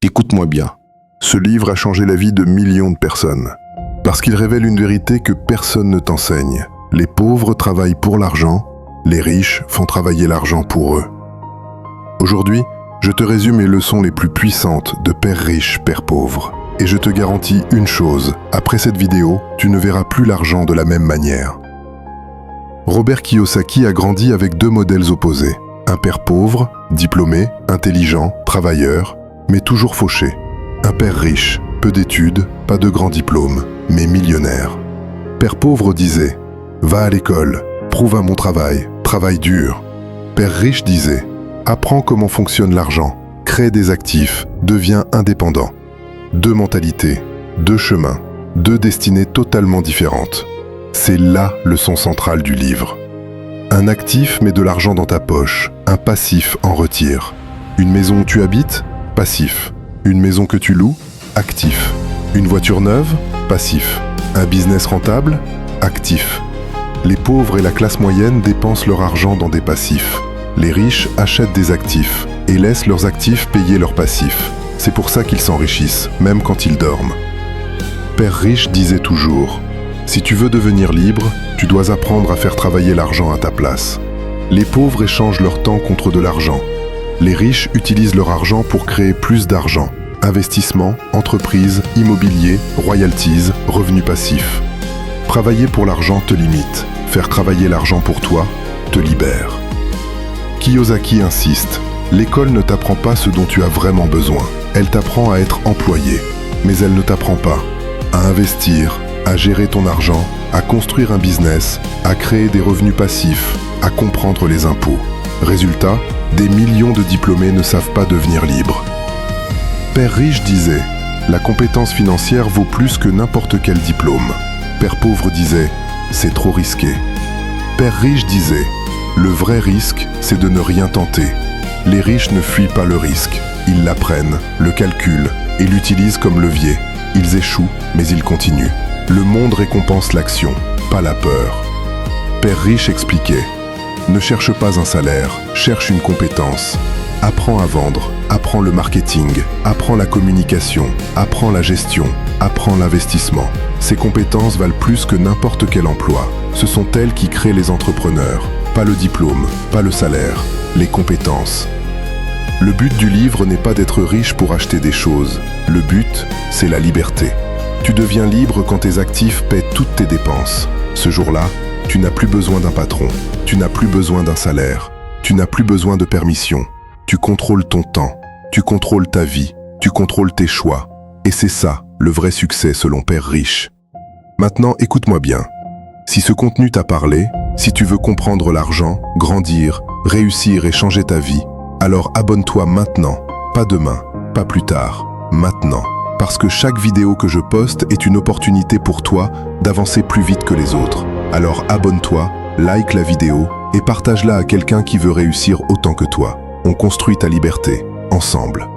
Écoute-moi bien. Ce livre a changé la vie de millions de personnes. Parce qu'il révèle une vérité que personne ne t'enseigne. Les pauvres travaillent pour l'argent, les riches font travailler l'argent pour eux. Aujourd'hui, je te résume les leçons les plus puissantes de Père riche, Père pauvre. Et je te garantis une chose, après cette vidéo, tu ne verras plus l'argent de la même manière. Robert Kiyosaki a grandi avec deux modèles opposés. Un père pauvre, diplômé, intelligent, travailleur, mais toujours fauché. Un père riche, peu d'études, pas de grands diplômes, mais millionnaire. Père pauvre disait « Va à l'école, prouve à mon travail, travaille dur ». Père riche disait « Apprends comment fonctionne l'argent, crée des actifs, deviens indépendant ». Deux mentalités, deux chemins, deux destinées totalement différentes. C'est la leçon centrale du livre. Un actif met de l'argent dans ta poche, un passif en retire. Une maison où tu habites, passif. Une maison que tu loues, actif. Une voiture neuve, passif. Un business rentable, actif. Les pauvres et la classe moyenne dépensent leur argent dans des passifs. Les riches achètent des actifs et laissent leurs actifs payer leurs passifs. C'est pour ça qu'ils s'enrichissent, même quand ils dorment. Père riche disait toujours « Si tu veux devenir libre, tu dois apprendre à faire travailler l'argent à ta place. » Les pauvres échangent leur temps contre de l'argent. Les riches utilisent leur argent pour créer plus d'argent. Investissement, entreprise, immobilier, royalties, revenus passifs. Travailler pour l'argent te limite. Faire travailler l'argent pour toi te libère. Kiyosaki insiste. L'école ne t'apprend pas ce dont tu as vraiment besoin. Elle t'apprend à être employé. Mais elle ne t'apprend pas à investir, à gérer ton argent, à construire un business, à créer des revenus passifs, à comprendre les impôts. Résultat, des millions de diplômés ne savent pas devenir libres. Père riche disait « La compétence financière vaut plus que n'importe quel diplôme ». Père pauvre disait « C'est trop risqué ». Père riche disait « Le vrai risque, c'est de ne rien tenter ». Les riches ne fuient pas le risque. Ils l'apprennent, le calculent et l'utilisent comme levier. Ils échouent, mais ils continuent. Le monde récompense l'action, pas la peur. Père riche expliquait « Ne cherche pas un salaire, cherche une compétence. Apprends à vendre, apprends le marketing, apprends la communication, apprends la gestion, apprends l'investissement. Ces compétences valent plus que n'importe quel emploi. Ce sont elles qui créent les entrepreneurs. Pas le diplôme, pas le salaire, les compétences. » Le but du livre n'est pas d'être riche pour acheter des choses. Le but, c'est la liberté. Tu deviens libre quand tes actifs paient toutes tes dépenses. Ce jour-là, tu n'as plus besoin d'un patron. Tu n'as plus besoin d'un salaire. Tu n'as plus besoin de permission. Tu contrôles ton temps. Tu contrôles ta vie. Tu contrôles tes choix. Et c'est ça, le vrai succès selon Père riche. Maintenant, écoute-moi bien. Si ce contenu t'a parlé, si tu veux comprendre l'argent, grandir, réussir et changer ta vie, alors abonne-toi maintenant, pas demain, pas plus tard, maintenant. Parce que chaque vidéo que je poste est une opportunité pour toi d'avancer plus vite que les autres. Alors abonne-toi, like la vidéo et partage-la à quelqu'un qui veut réussir autant que toi. On construit ta liberté, ensemble.